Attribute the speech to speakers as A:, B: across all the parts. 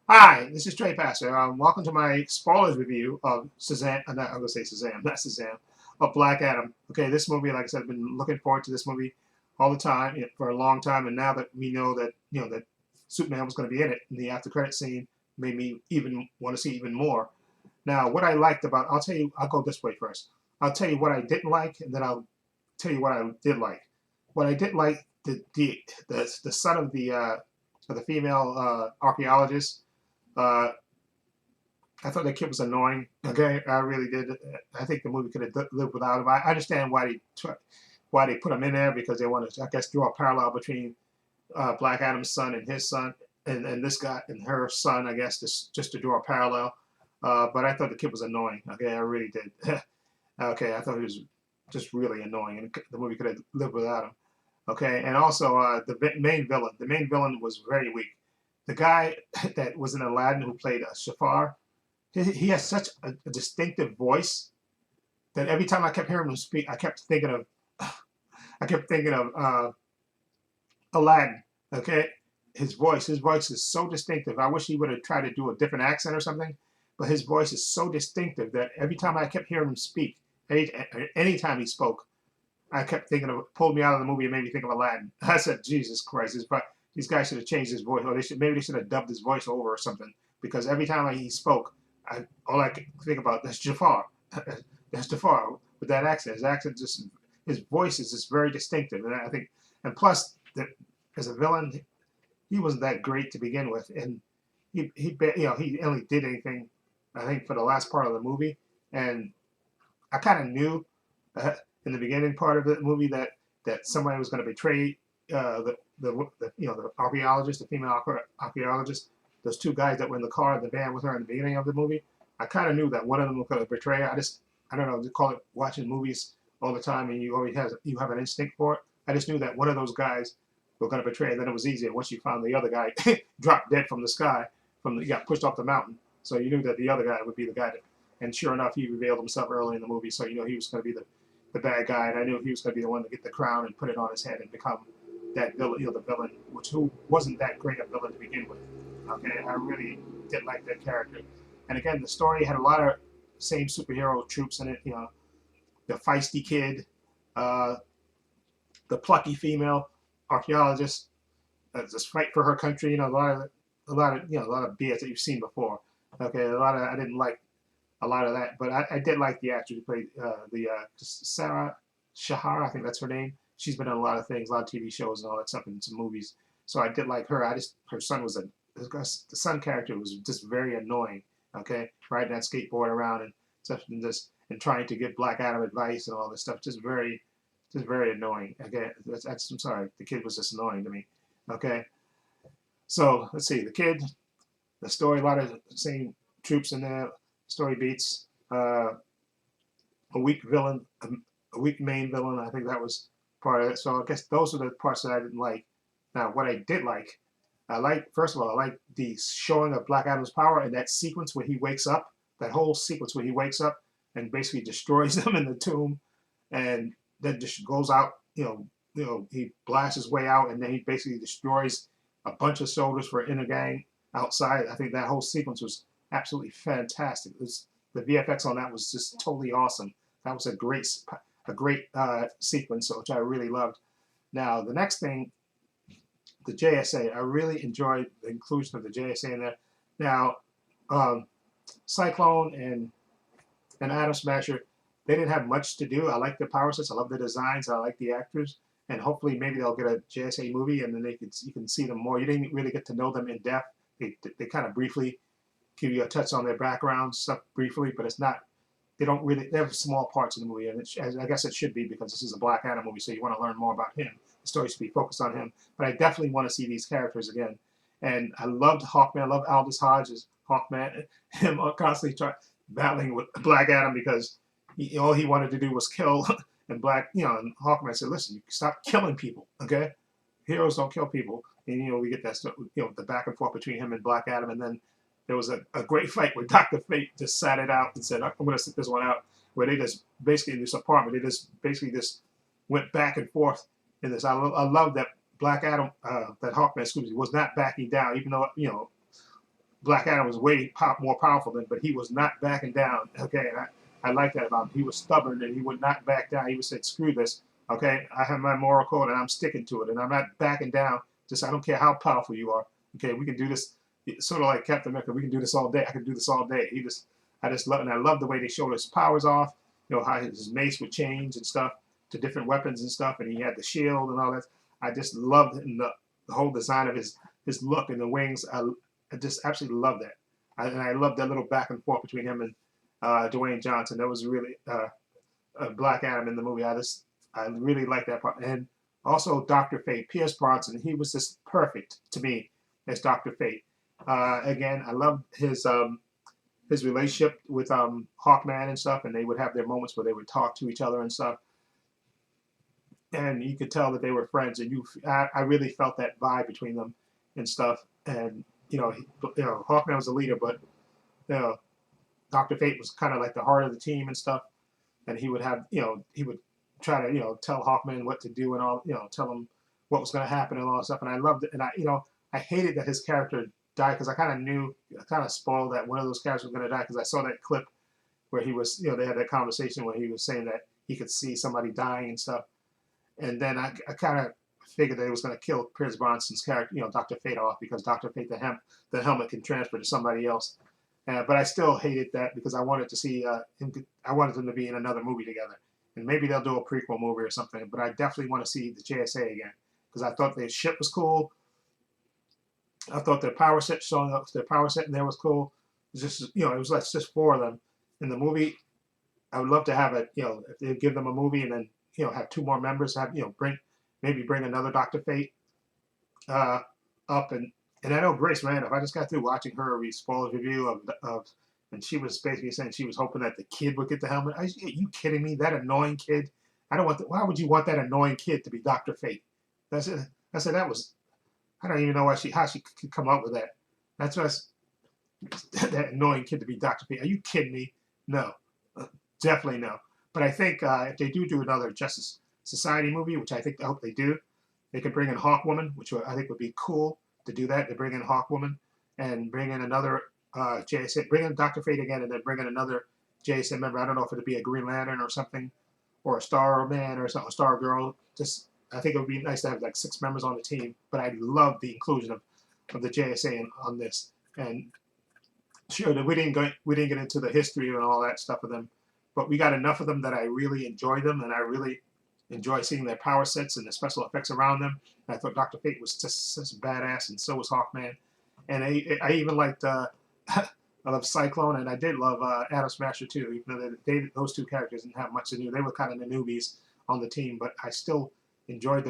A: Hi, this is Trey Passer. Welcome to my spoilers review of Shazam. I'm going to say Shazam, not Shazam, of Black Adam. Okay, this movie, like I said, I've been looking forward to this movie all the time for a long time, and now that we know that that Superman was going to be in it, in the after credit scene made me even want to see even more. Now, what I liked about, I'll tell you, I'll go this way first. I'll tell you what I didn't like, and then I'll tell you what I did like. What I did like, the son of the female archaeologist. Uh, I thought that kid was annoying. Okay, I really did. I think the movie could have lived without him. I understand why they put him in there because they wanted to, I guess, draw a parallel between Black Adam's son and his son, and this guy and her son. I guess just to draw a parallel. But I thought the kid was annoying. Okay, I really did. Okay, I thought he was just really annoying, and the movie could have lived without him. Okay, and also the main villain. The main villain was very weak. The guy that was in Aladdin who played Shafar, he has such a distinctive voice that every time I kept hearing him speak, I kept thinking of Aladdin. Okay, his voice is so distinctive. I wish he would have tried to do a different accent or something, but his voice is so distinctive that every time I kept hearing him speak, anytime he spoke, I kept thinking of pulled me out of the movie and made me think of Aladdin. I said, Jesus Christ, these guys should have changed his voice, or maybe they should have dubbed his voice over or something. Because every time he spoke, all I could think about that's Jafar. That's Jafar with that accent. His voice is just very distinctive, and I think, and plus that as a villain, he wasn't that great to begin with, and he only did anything, I think, for the last part of the movie, and I kind of knew uh, in the beginning part of the movie that somebody was going to betray the archaeologist, the female archaeologist, those two guys that were in the car in the van with her in the beginning of the movie. I kind of knew that one of them was going to betray her. I don't know, they call it watching movies all the time, and you have an instinct for it. I just knew that one of those guys were going to betray, and then it was easier once you found the other guy dropped dead from the sky, he got pushed off the mountain. So you knew that the other guy would be the guy that, and sure enough, he revealed himself early in the movie. So you know he was going to be the bad guy, and I knew he was going to be the one to get the crown and put it on his head and become that villain, the villain, who wasn't that great a villain to begin with. Okay, I really did like that character, and again, the story had a lot of same superhero troops in it. The feisty kid, uh, the plucky female archaeologist, just fight for her country. A lot of BS that you've seen before. Okay, a lot of I didn't like a lot of that. But I did like the actress who played the Sarah Shahar, I think that's her name. She's been on a lot of things, a lot of TV shows and all that stuff, and some movies. So I did like her. Her son was the son character was just very annoying. Okay, riding that skateboard around and stuff, and trying to give Black Adam advice and all this stuff, just very annoying. Okay, I'm sorry, the kid was just annoying to me. Okay, so let's see, the kid, the story, a lot of the same troops in there, story beats. A weak villain, a weak main villain. I think that was part of it. So I guess those are the parts that I didn't like. Now, what I did like, first of all, I like the showing of Black Adam's power and that sequence where he wakes up. That whole sequence where he wakes up and basically destroys them in the tomb, and then just goes out. He blasts his way out, and then he basically destroys a bunch of soldiers for Inner Gang outside. I think that whole sequence was absolutely fantastic. The VFX on that was just totally awesome. That was a great sequence, which I really loved. Now, the next thing, the JSA, I really enjoyed the inclusion of the JSA in there. Now, um, Cyclone and Atom Smasher, they didn't have much to do. I like the power sets. I love the designs. I like the actors. And hopefully, maybe they'll get a JSA movie, and then you can see them more. You didn't really get to know them in depth. They kind of briefly give you a touch on their background stuff briefly, but it's not. They have small parts in the movie, and I guess it should be because this is a Black Adam movie, so you want to learn more about him. The story should be focused on him, but I definitely want to see these characters again. And I loved Hawkman. I love Aldous Hodge as Hawkman. Him constantly battling with Black Adam because all he wanted to do was kill. And and Hawkman said, "Listen, you stop killing people, okay? Heroes don't kill people." And we get that stuff, the back and forth between him and Black Adam, and then there was a great fight where Dr. Fate just sat it out and said, "I'm going to sit this one out," where they just basically in this apartment, they just basically just went back and forth in this. I love that Black Adam, that Hawkman, excuse me, was not backing down, even though Black Adam was way more powerful than, but he was not backing down. Okay, and I like that about him. He was stubborn and he would not back down. He would say, "Screw this. Okay, I have my moral code and I'm sticking to it, and I'm not backing down. Just I don't care how powerful you are. Okay, we can do this." Sort of like Captain America. We can do this all day. I can do this all day. I just love, and I love the way they showed his powers off. You know how his mace would change and stuff to different weapons and stuff, and he had the shield and all that. I just loved the whole design of his look and the wings. I just absolutely love that. And I love that little back and forth between him and Dwayne Johnson. That was really Black Adam in the movie. I really like that part. And also Dr. Fate, Pierce Bronson. He was just perfect to me as Dr. Fate. Again, I loved his relationship with Hawkman and stuff, and they would have their moments where they would talk to each other and stuff. And you could tell that they were friends, and I really felt that vibe between them and stuff. And Hawkman was the leader, but you know, Dr. Fate was kind of like the heart of the team and stuff. And he would have, he would try to, tell Hawkman what to do and all, tell him what was going to happen and all that stuff. And I loved it. And I hated that his character died because I kind of spoiled that one of those characters was going to die because I saw that clip where he was, they had that conversation where he was saying that he could see somebody dying and stuff. And then I kind of figured that it was going to kill Pierce Bronson's character, Dr. Fate off because Dr. Fate, the helmet can transfer to somebody else. But I still hated that because I wanted to see I wanted them to be in another movie together. And maybe they'll do a prequel movie or something. But I definitely want to see the JSA again because I thought their ship was cool. I thought their power set showing up, their power set in there was cool. It was just, it was like just four of them in the movie. I would love to have it, if they give them a movie and then, have two more members, have, bring another Dr. Fate up. And I know Grace Randolph, I just got through watching her spoiler review of and she was basically saying she was hoping that the kid would get the helmet. Are you kidding me? That annoying kid? I don't want why would you want that annoying kid to be Dr. Fate? I said that was, I don't even know how she could come up with that. That's what that annoying kid to be Dr. Fate. Are you kidding me? No, definitely no. But I think if they do another Justice Society movie, which I hope they do, they could bring in Hawkwoman, which I think would be cool to do that. To bring in Hawkwoman and bring in another JSA, bring in Dr. Fate again, and then bring in another JSA member. I don't know if it'd be a Green Lantern or something, or a Star Man or something, Star Girl. Just I think it would be nice to have like 6 members on the team. But I love the inclusion of the JSA on this. And sure that we didn't get into the history and all that stuff of them, but we got enough of them that I really enjoy them, and I really enjoy seeing their power sets and the special effects around them. And I thought Dr. Fate was just such badass, and so was Hawkman. And I even liked I love Cyclone, and I did love Atom Smasher too, even though those two characters didn't have much to do. They were kind of the newbies on the team, but I still enjoyed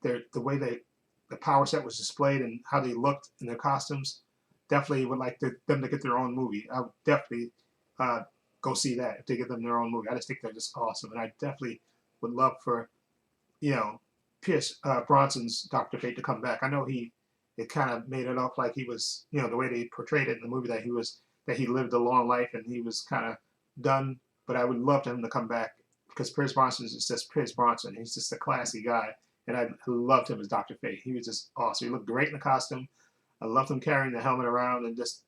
A: the way the power set was displayed and how they looked in their costumes. Definitely would like them to get their own movie. I would definitely go see that if they give them their own movie. I just think they're just awesome, and I definitely would love for Pierce Bronson's Dr. Fate to come back. I know it kind of made it up like he was, the way they portrayed it in the movie that he lived a long life and he was kind of done. But I would love him to come back because Pierce Bronson is just Pierce Bronson. He's just a classy guy, and I loved him as Dr. Fate. He was just awesome. He looked great in the costume. I loved him carrying the helmet around and just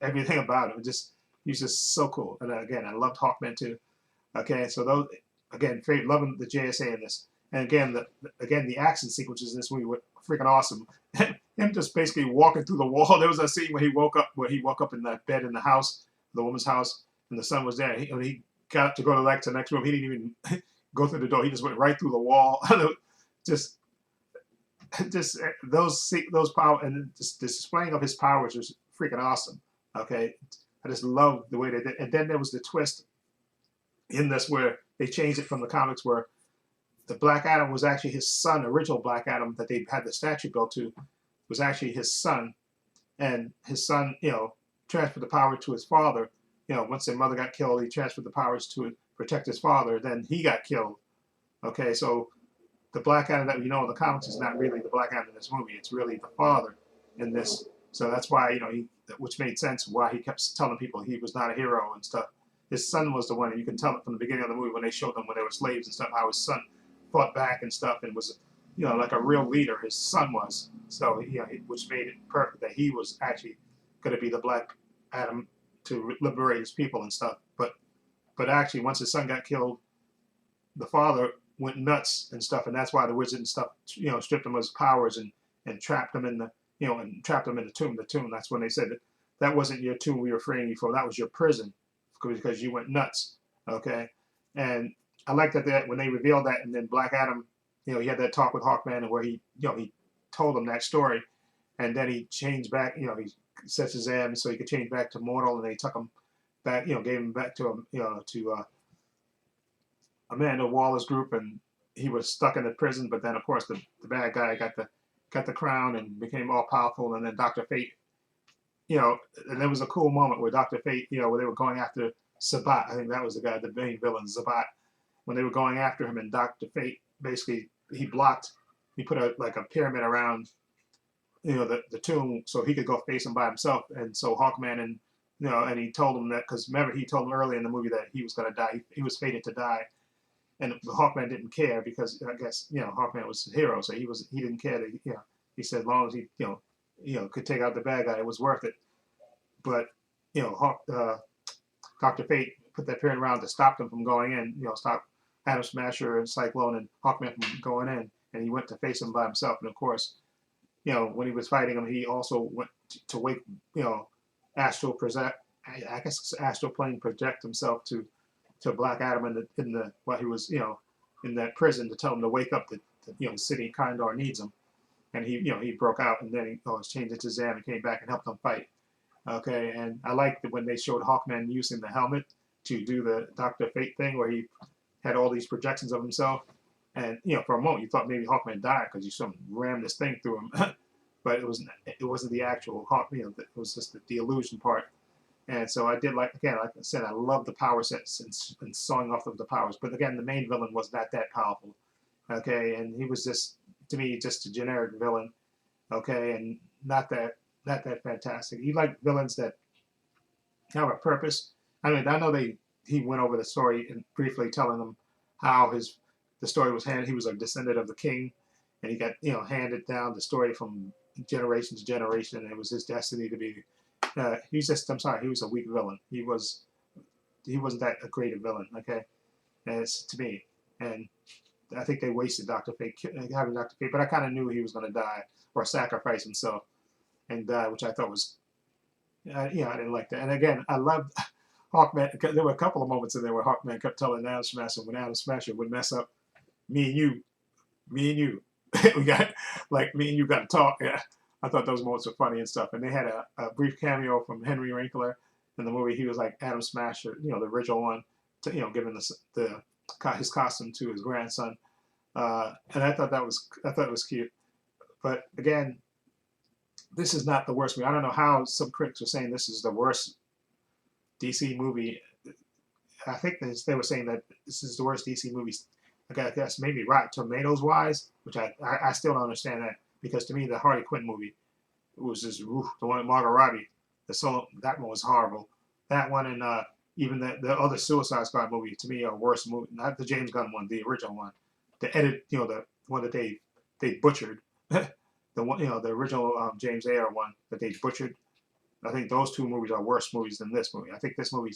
A: everything about him. He's just so cool. And again, I loved Hawkman too. Okay, so those again, loving the JSA in this. And again, the action sequences in this movie were freaking awesome. Him just basically walking through the wall. There was a scene where he woke up in that bed in the house, the woman's house, and the son was there. He got to go to the next room. He didn't even go through the door. He just went right through the wall. just those power and just the displaying of his powers was freaking awesome. Okay, I just love the way they did. And then there was the twist in this where they changed it from the comics where the Black Adam was actually his son, original Black Adam that they had the statue built to, was actually his son. And his son, transferred the power to his father. Once their mother got killed, he transferred the powers to protect his father. Then he got killed. Okay, so the Black Adam that we know in the comics is not really the Black Adam in this movie. It's really the father in this. So that's why, which made sense why he kept telling people he was not a hero and stuff. His son was the one, and you can tell it from the beginning of the movie when they showed them when they were slaves and stuff, how his son fought back and stuff and was, like a real leader. His son was. So, which made it perfect that he was actually going to be the Black Adam to liberate his people and stuff. But actually, once his son got killed, the father went nuts and stuff, and that's why the wizard and stuff, stripped him of his powers and trapped him in the, and trapped him in the tomb. The tomb. That's when they said that wasn't your tomb we were freeing you from. That was your prison because you went nuts. Okay, and I like that when they revealed that, and then Black Adam, he had that talk with Hawkman, and where he told him that story, and then he changed back. He set Shazam so he could change back to mortal, and they took him back. Gave him back to to Amanda Waller's group, and he was stuck in the prison. But then, of course, the bad guy got the crown and became all powerful, and then Dr. Fate. And there was a cool moment where Dr. Fate, where they were going after Sabat. I think that was the guy, the main villain, Sabat. When they were going after him, and Dr. Fate basically he put a pyramid around the tomb so he could go face him by himself. And so Hawkman and he told him that, because remember he told him early in the movie that he was going to die. He was fated to die, and Hawkman didn't care because I guess Hawkman was his hero, so he didn't care that he said as long as he could take out the bad guy, it was worth it. But Dr. Fate put that pyramid around to stop them from going in, stop Atom Smasher and Cyclone and Hawkman from going in, and he went to face him by himself. And of course, when he was fighting him, he also went to wake, astral plane project himself to Black Adam in the while he was in that prison to tell him to wake up. The city Kandor needs him, and he broke out, and then he changed into Shazam and came back and helped them fight. Okay, and I liked when they showed Hawkman using the helmet to do the Dr. Fate thing where he had all these projections of himself, and for a moment you thought maybe Hawkman died because you saw him ram this thing through him, but it wasn't the actual Hawk. It was just the illusion part. And so I did like I said, I love the power sets and sawing off of the powers. But again, the main villain was not that powerful. Okay, and he was just to me just a generic villain. Okay, and not that fantastic. You like villains that have a purpose. I mean, I know he went over the story and briefly telling them how the story was handed. He was a descendant of the king, and he got handed down the story from generation to generation, and it was his destiny to be. He was a weak villain. He wasn't that a great a villain. Okay, as to me, and I think they wasted Dr. Fate having Dr. Fate, but I kind of knew he was going to die or sacrifice himself and die, which I thought was, I didn't like that. And again, I loved Hawkman. There were a couple of moments in there where Hawkman kept telling Atom Smasher when Atom Smasher would mess up, me and you, we got me and you got to talk. Yeah, I thought those moments were funny and stuff. And they had a brief cameo from Henry Winkler in the movie. He was like Atom Smasher, the original one, to giving his costume to his grandson, and I thought it was cute. But again, this is not the worst movie. I don't know how some critics are saying this is the worst DC movie. I think they were saying that this is the worst DC movie. I guess maybe Rotten Tomatoes wise, which I still don't understand that, because to me the Harley Quinn movie was just the one with Margot Robbie. That one was horrible. That one and even the other Suicide Squad movie to me are worse movie. Not the James Gunn one, the original one. The edit, the one that they butchered. The one, the original James Ayer one that they butchered. I think those two movies are worse movies than this movie. I think this movie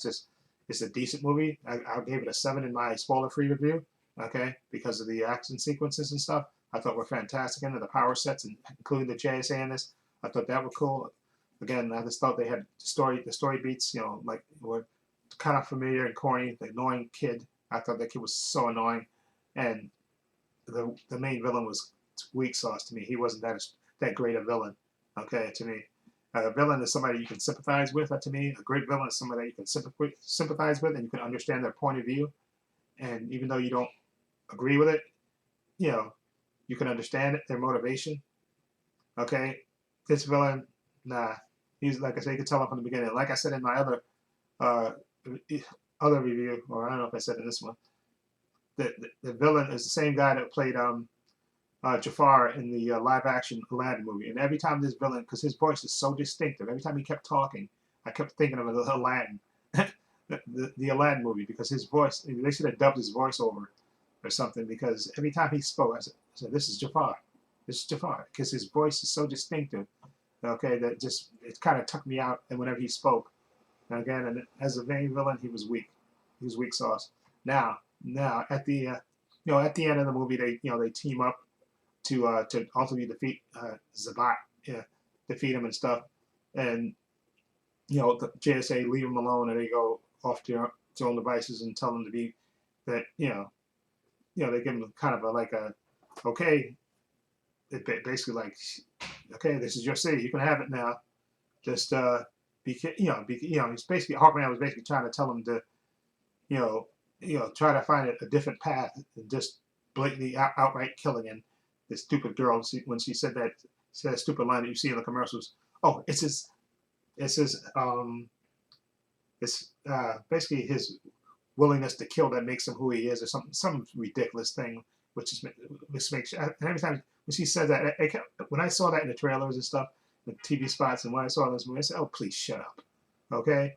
A: it's a decent movie. I gave it a 7 in my spoiler-free review. Okay, because of the action sequences and stuff, I thought were fantastic, and the power sets, and including the JSA in this, I thought that were cool. Again, I just thought they had the story beats, were kind of familiar and corny. The annoying kid, I thought that kid was so annoying, and the main villain was weak sauce to me. He wasn't that great a villain. Okay, to me, a villain is somebody you can sympathize with. To me, a great villain is somebody that you can sympathize with, and you can understand their point of view, and even though you don't agree with it, you can understand it, their motivation. Okay, this villain, nah, he's like I said, you could tell him from the beginning. Like I said in my other review, or I don't know if I said in this one, the villain is the same guy that played Jafar in the live-action Aladdin movie. And every time this villain, because his voice is so distinctive, every time he kept talking, I kept thinking of Aladdin, the Aladdin movie, because his voice, they should have dubbed his voice over or something, because every time he spoke, I said, this is Jafar. This is Jafar, because his voice is so distinctive. Okay, that just it kind of took me out. And whenever he spoke, and again, and as a main villain, he was weak. He was weak sauce. Now at the at the end of the movie, they team up to ultimately defeat Zabat, yeah, defeat him and stuff, and the JSA leave him alone, and they go off to their own devices and tell him to be that they give him kind of a like a okay, basically like okay, this is your city, you can have it now. Just he's basically Hawkman was basically trying to tell him to you know try to find a different path and just blatantly outright killing. And this stupid girl, when she said that stupid line that you see in the commercials. Oh, it's his it's basically his willingness to kill that makes him who he is, or some ridiculous thing, which makes. And every time when she said that, when I saw that in the trailers and stuff, the TV spots, and when I saw this movie, I said, "Oh, please shut up." Okay,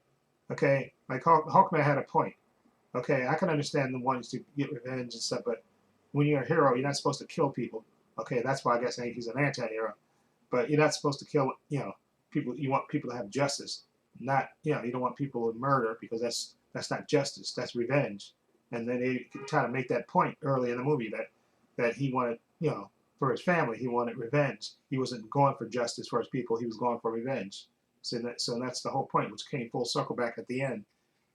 A: okay. Like Hawkman had a point. Okay, I can understand the ones to get revenge and stuff, but when you're a hero, you're not supposed to kill people. Okay, that's why I guess he's an anti-hero. But you're not supposed to kill, people. You want people to have justice, not, you don't want people to murder, because that's not justice. That's revenge. And then they try to make that point early in the movie that he wanted, for his family, he wanted revenge. He wasn't going for justice for his people. He was going for revenge. So that's the whole point, which came full circle back at the end.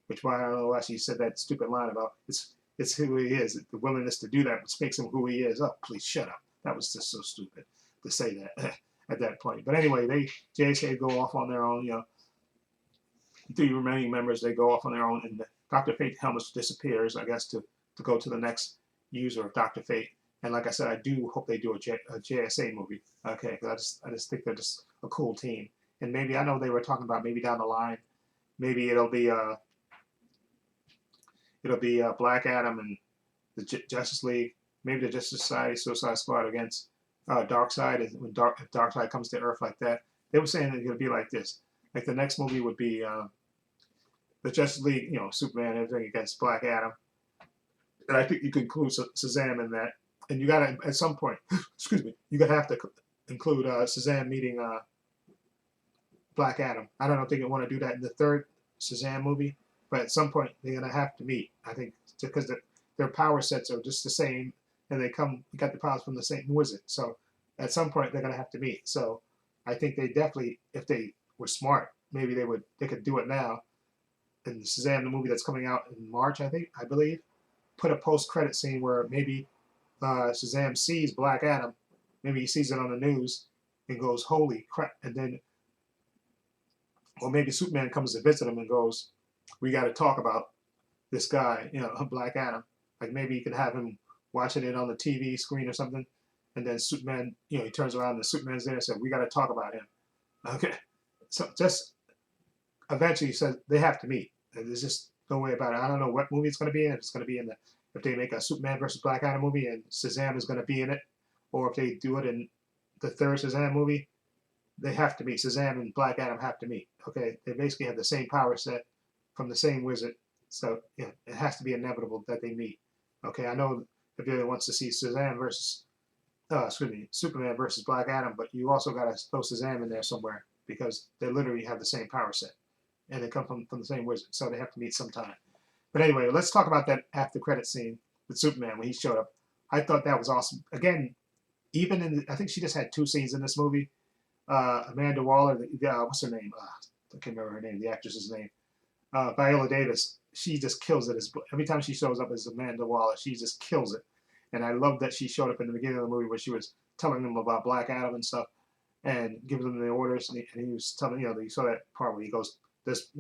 A: Which why I don't know why she said that stupid line about it's who he is, the willingness to do that, which makes him who he is. Oh, please shut up. That was just so stupid to say that at that point. But anyway, JSA go off on their own. The remaining members, they go off on their own, and Dr. Fate helmet disappears, I guess, to go to the next user of Dr. Fate. And like I said, I do hope they do a JSA movie. Okay, because I just think they're just a cool team. And maybe I know they were talking about maybe down the line, maybe it'll be Black Adam and the Justice League, maybe the Justice Society, Suicide Squad against Darkseid. And when Darkseid comes to Earth like that, they were saying it's going to be like this. Like the next movie would be the Justice League, Superman, everything against Black Adam. And I think you could include Shazam in that. And you got to, at some point, excuse me, you're going to have to include Shazam meeting Black Adam. I don't know if they want to do that in the third Shazam movie, but at some point they're gonna have to meet. I think because their power sets are just the same, and they got the powers from the same wizard. So at some point they're gonna have to meet. So I think they definitely, if they were smart, maybe they could do it now. In Shazam, the movie that's coming out in March, I believe, put a post-credit scene where maybe Shazam sees Black Adam, maybe he sees it on the news and goes, "Holy crap!" And then, or maybe Superman comes to visit him and goes, "We got to talk about this guy, Black Adam." Like maybe you can have him watching it on the TV screen or something, and then Superman, he turns around and Superman's there and says, "We got to talk about him." Okay, so just eventually he says they have to meet. And there's just no way about it. I don't know what movie it's going to be in. If it's going to be if they make a Superman versus Black Adam movie and Shazam is going to be in it, or if they do it in the third Shazam movie, they have to meet. Shazam and Black Adam have to meet. Okay, they basically have the same power set from the same wizard, so it has to be inevitable that they meet. Okay, I know everybody wants to see Shazam versus, Superman versus Black Adam, but you also got to throw Shazam in there somewhere because they literally have the same power set, and they come from the same wizard, so they have to meet sometime. But anyway, let's talk about that after credit scene with Superman when he showed up. I thought that was awesome. Again, even I think she just had 2 scenes in this movie. Amanda Waller, what's her name? I can't remember her name, the actress's name. Viola Davis, she just kills it. Every time she shows up as Amanda Waller, she just kills it. And I love that she showed up in the beginning of the movie where she was telling them about Black Adam and stuff and giving them the orders. And he was telling, you saw that part where he goes, just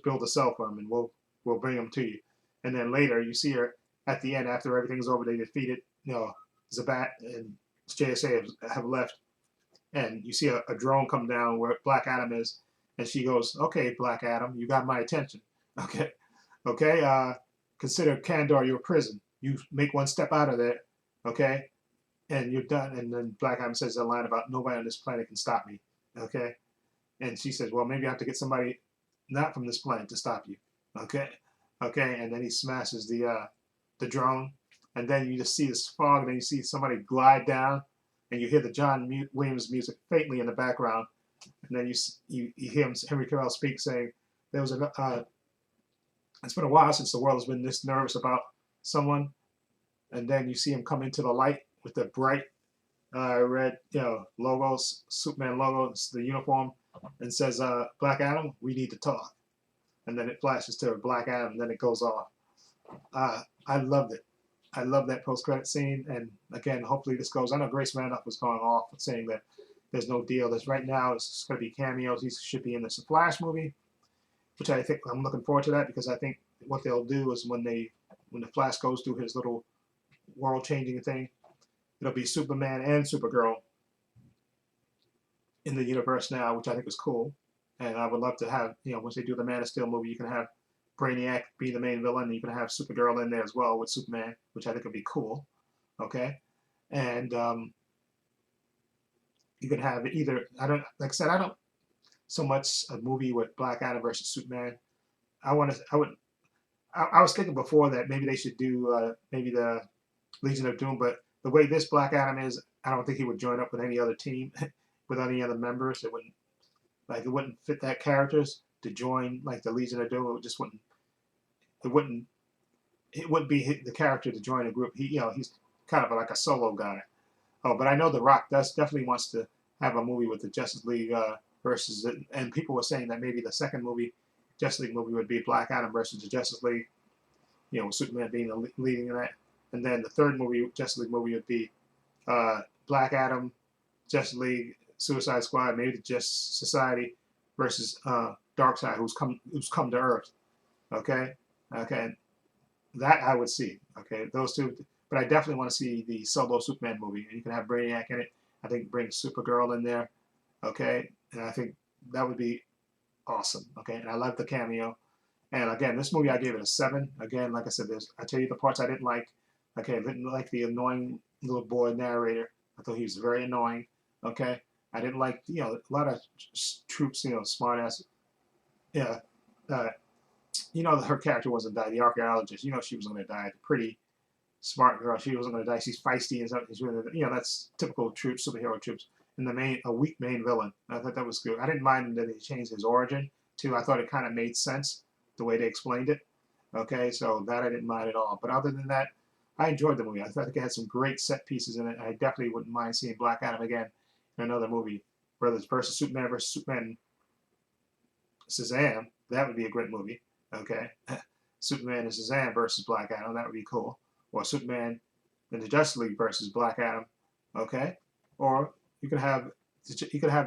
A: build a cell for him and we'll bring him to you. And then later you see her at the end after everything's over, they defeated, Zabat and JSA have left. And you see a drone come down where Black Adam is, and she goes, "Okay, Black Adam, you got my attention. Okay, consider Kandor your prison. You make one step out of there, okay, and you're done." And then Black Adam says a line about nobody on this planet can stop me, okay. And she says, "Well, maybe I have to get somebody not from this planet to stop you, okay." And then he smashes the drone, and then you just see this fog, and then you see somebody glide down. And you hear the John Williams music faintly in the background, and then you hear Henry Cavill speak saying there was a it's been a while since the world has been this nervous about someone, and then you see him come into the light with the bright red logos, Superman logo, the uniform, and says Black Adam, we need to talk, and then it flashes to Black Adam, and then it goes off. I loved it. I love that post-credit scene, and again, hopefully this goes. I know Grace Randolph was going off saying that there's no deal. There's right now it's going to be cameos. He should be in this Flash movie, which I think I'm looking forward to that because I think what they'll do is when the Flash goes through his little world-changing thing, it'll be Superman and Supergirl in the universe now, which I think is cool. And I would love to have, once they do the Man of Steel movie, you can have Brainiac be the main villain. You can have Supergirl in there as well with Superman, which I think would be cool. Okay, and you could have either. I don't like I said. I don't so much a movie with Black Adam versus Superman. I want to. I was thinking before that maybe they should do maybe the Legion of Doom, but the way this Black Adam is, I don't think he would join up with any other team, with any other members. It wouldn't fit that characters to join like the Legion of Doom. It just wouldn't. It wouldn't be the character to join a group. He's kind of like a solo guy. Oh, but I know The Rock definitely wants to have a movie with the Justice League versus it, and people were saying that maybe the second movie, Justice League movie, would be Black Adam versus the Justice League. With Superman being the leading in that, and then the third movie, Justice League movie, would be Black Adam, Justice League, Suicide Squad, maybe the Justice Society versus Darkseid, who's come to Earth. Okay. That I would see. Okay, those two. But I definitely want to see the solo Superman movie. You can have Brainiac in it. I think bring Supergirl in there. Okay, and I think that would be awesome. Okay, and I love the cameo. And again, this movie I gave it a 7. Again, like I said, I tell you the parts I didn't like. Okay, I didn't like the annoying little boy narrator. I thought he was very annoying. Okay, I didn't like a lot of troops. Smart ass. Yeah. Her character wasn't die. The archaeologist, she was going to die. The pretty, smart girl, she wasn't going to die. She's feisty and something. That's typical superhero troops. And a weak main villain. I thought that was good. I didn't mind that they changed his origin too. I thought it kind of made sense the way they explained it. Okay, so that I didn't mind at all. But other than that, I enjoyed the movie. I thought it had some great set pieces in it. I definitely wouldn't mind seeing Black Adam again in another movie, whether it's versus Superman Shazam. That would be a great movie. Okay, Superman and Shazam versus Black Adam, that would be cool. Or Superman and the Justice League versus Black Adam. Okay, or you could have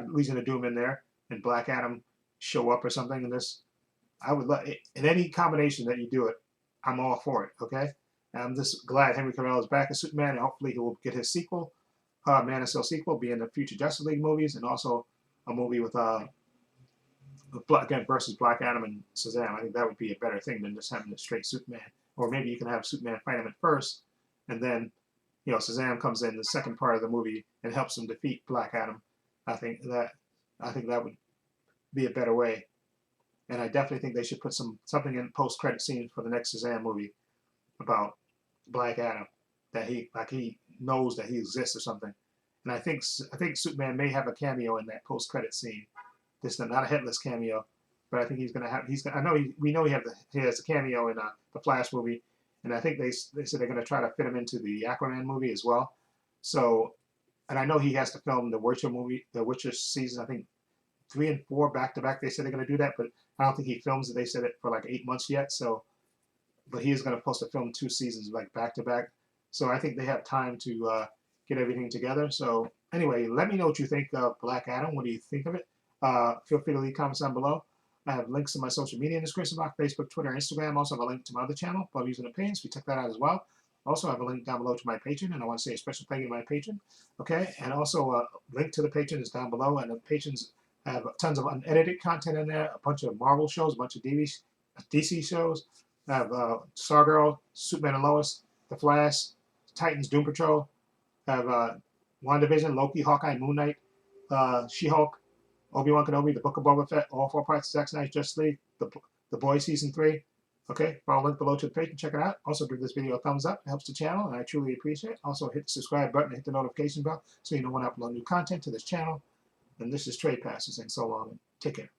A: Legion of Doom in there and Black Adam show up or something in this. I would love in any combination that you do it. I'm all for it. Okay, and I'm just glad Henry Cavill is back as Superman, and hopefully he will get his sequel, Man of Steel sequel, be in the future Justice League movies, and also a movie with again versus Black Adam and Shazam. I think that would be a better thing than just having a straight Superman. Or maybe you can have Superman fight him at first, and then Shazam comes in the second part of the movie and helps him defeat Black Adam. I think that would be a better way. And I definitely think they should put something in post-credit scene for the next Shazam movie about Black Adam, that he knows that he exists or something. And I think Superman may have a cameo in that post-credit scene. This is not a headless cameo, but I think he's gonna have. I know we know he has a cameo in the Flash movie, and I think they said they're gonna try to fit him into the Aquaman movie as well. So, and I know he has to film the Witcher movie, the Witcher season. I think 3 and 4 back to back. They said they're gonna do that, but I don't think he films it. They said it for like 8 months yet. So, but he is gonna supposed to film 2 seasons like back to back. So I think they have time to get everything together. So anyway, let me know what you think of Black Adam. What do you think of it? Feel free to leave comments down below. I have links to my social media in the description box, Facebook, Twitter, Instagram. Also have a link to my other channel, Bob Using Opinions. We check that out as well. Also have a link down below to my Patreon, and I want to say a special thank you to my patron. Okay, and also a link to the Patreon is down below, and the patrons have tons of unedited content in there, a bunch of Marvel shows, a bunch of DC shows. I have Stargirl, Superman and Lois, The Flash, Titans, Doom Patrol. I have WandaVision, Loki, Hawkeye, Moon Knight, She-Hulk, Obi-Wan Kenobi, The Book of Boba Fett, all 4 parts of Zack Snyder's Justice League, The Boys Season 3. Okay, follow link below to the page and check it out. Also, give this video a thumbs up. It helps the channel, and I truly appreciate it. Also, hit the subscribe button and hit the notification bell so you know when I upload new content to this channel. And this is Trade Pastor saying so long and take care.